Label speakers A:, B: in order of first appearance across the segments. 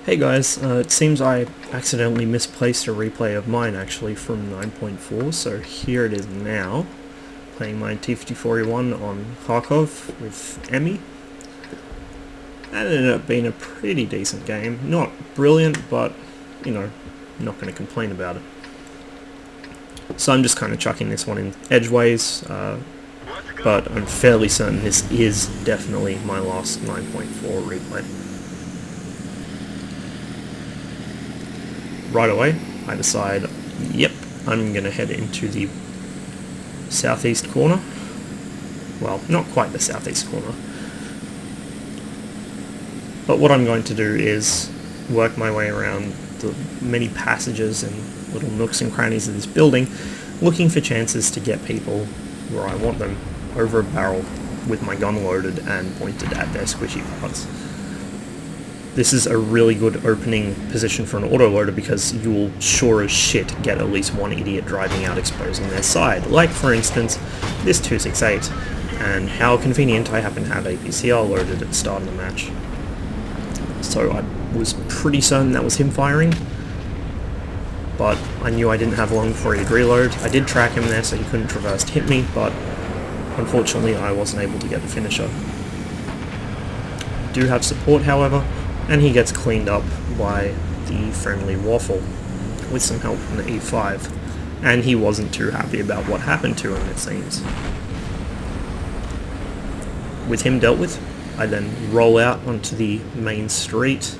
A: Hey guys, it seems I accidentally misplaced a replay of mine actually from 9.4, so here it is now, playing my T-54E1 on Kharkov with Emmy. That ended up being a pretty decent game. Not brilliant, but, you know, not going to complain about it. So I'm just kind of chucking this one in edgeways, but I'm fairly certain this is definitely my last 9.4 replay. Right away, I decide, yep, I'm going to head into the southeast corner. Well, not quite the southeast corner. But what I'm going to do is work my way around the many passages and little nooks and crannies of this building, looking for chances to get people where I want them, over a barrel, with my gun loaded and pointed at their squishy parts. This is a really good opening position for an autoloader because you will sure as shit get at least one idiot driving out exposing their side, like for instance this 268, and how convenient I happen to have a PCR loaded at the start of the match. So I was pretty certain that was him firing, but I knew I didn't have long before he'd reload. I did track him there so he couldn't traverse to hit me, but unfortunately I wasn't able to get the finisher. I do have support however, and he gets cleaned up by the friendly Waffle with some help from the E5, and he wasn't too happy about what happened to him, it seems. With him dealt with, I then roll out onto the main street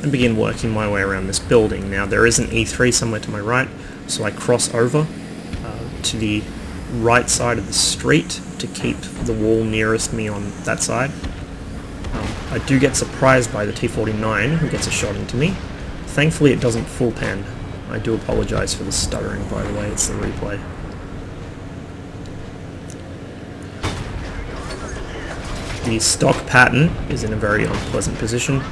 A: and begin working my way around this building. Now there is an E3 somewhere to my right, so I cross over to the right side of the street to keep the wall nearest me on that side. I do get surprised by the T-49, who gets a shot into me. Thankfully it doesn't full pen. I do apologise for the stuttering, by the way, it's the replay. The stock Patton is in a very unpleasant position,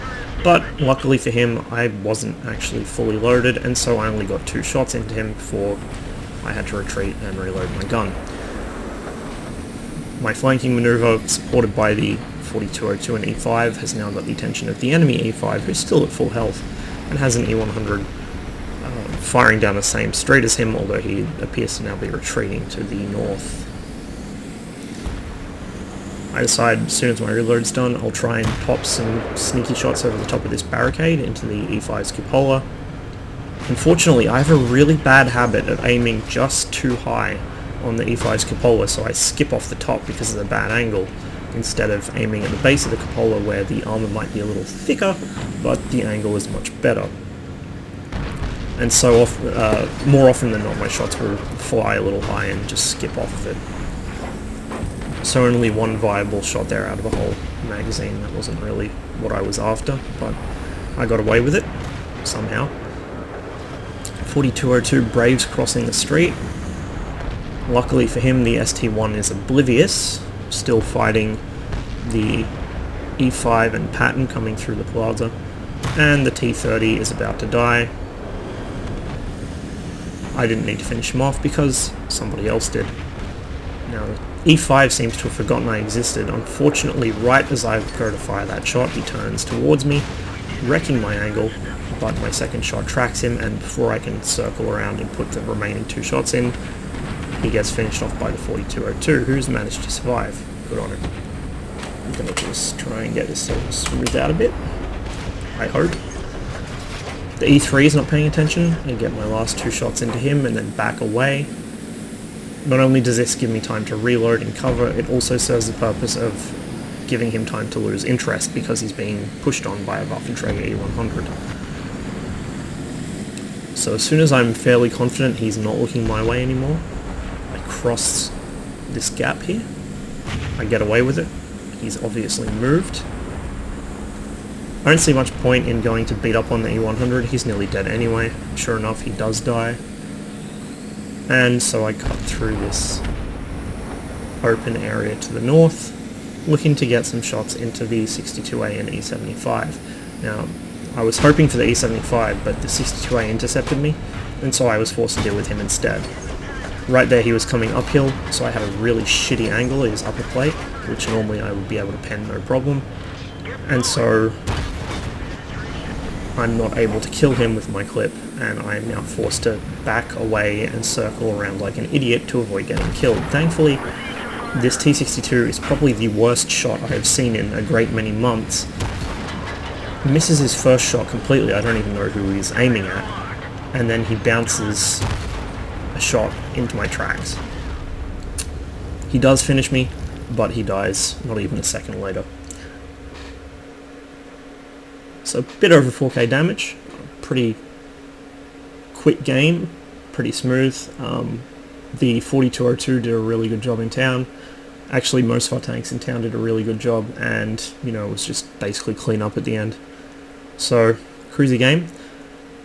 A: but luckily for him I wasn't actually fully loaded, and so I only got 2 shots into him before I had to retreat and reload my gun. My flanking manoeuvre, supported by the 4202 and E5, has now got the attention of the enemy E5, who's still at full health, and has an E100 firing down the same street as him, although he appears to now be retreating to the north. I decide as soon as my reload's done, I'll try and pop some sneaky shots over the top of this barricade into the E5's cupola. Unfortunately, I have a really bad habit of aiming just too high on the E5's cupola, so I skip off the top because of the bad angle, instead of aiming at the base of the cupola where the armor might be a little thicker, but the angle is much better. And so more often than not, my shots will fly a little high and just skip off of it. So only one viable shot there out of a whole magazine. That wasn't really what I was after, but I got away with it, somehow. 4202 Braves crossing the street. Luckily for him, the ST1 is oblivious, still fighting the E5 and Patton coming through the plaza, and the T30 is about to die. I didn't need to finish him off because somebody else did. Now, E5 seems to have forgotten I existed. Unfortunately, right as I go to fire that shot, he turns towards me, wrecking my angle, but my second shot tracks him, and before I can circle around and put the remaining 2 shots in, he gets finished off by the 4202, who's managed to survive. Good on him. I'm going to just try and get this sort of smoothed out a bit, I hope. The E3 is not paying attention. I get my last 2 shots into him and then back away. Not only does this give me time to reload and cover, it also serves the purpose of giving him time to lose interest because he's being pushed on by a Waffenträger E100. So as soon as I'm fairly confident he's not looking my way anymore, I cross this gap here. I get away with it. He's obviously moved. I don't see much point in going to beat up on the E100. He's nearly dead anyway. Sure enough, he does die. And so I cut through this open area to the north, looking to get some shots into the 62A and E75. Now, I was hoping for the E75, but the 62A intercepted me, and so I was forced to deal with him instead. Right there he was coming uphill, so I had a really shitty angle at his upper plate, which normally I would be able to pen no problem. And so I'm not able to kill him with my clip, and I am now forced to back away and circle around like an idiot to avoid getting killed. Thankfully, this T-62 is probably the worst shot I have seen in a great many months. Misses his first shot completely, I don't even know who he's aiming at, and then he bounces a shot into my tracks. He does finish me, but he dies not even a second later. So a bit over 4k damage, pretty quick game, pretty smooth. The 4202 did a really good job in town. Actually, most of our tanks in town did a really good job, and you know, it was just basically clean up at the end. So, cruisy game.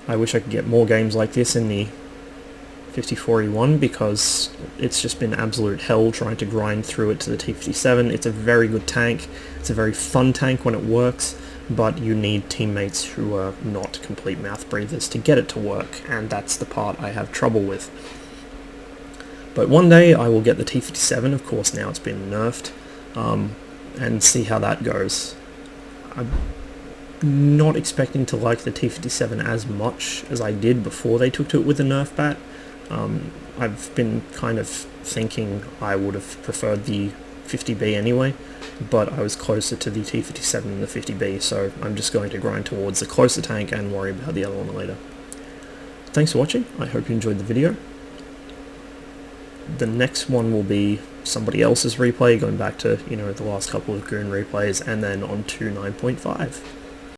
A: I wish I could get more games like this in the 54E1 because it's just been absolute hell trying to grind through it to the T57. It's a very good tank, it's a very fun tank when it works, but you need teammates who are not complete mouth breathers to get it to work, and that's the part I have trouble with. But one day I will get the T57, of course now it's been nerfed, and see how that goes. I'm not expecting to like the T57 as much as I did before they took to it with the nerf bat. I've been kind of thinking I would have preferred the 50B anyway, but I was closer to the T57 than the 50B, so I'm just going to grind towards the closer tank and worry about the other one later. Thanks for watching, I hope you enjoyed the video. The next one will be somebody else's replay, going back to, you know, the last couple of Goon replays, and then on to 9.5.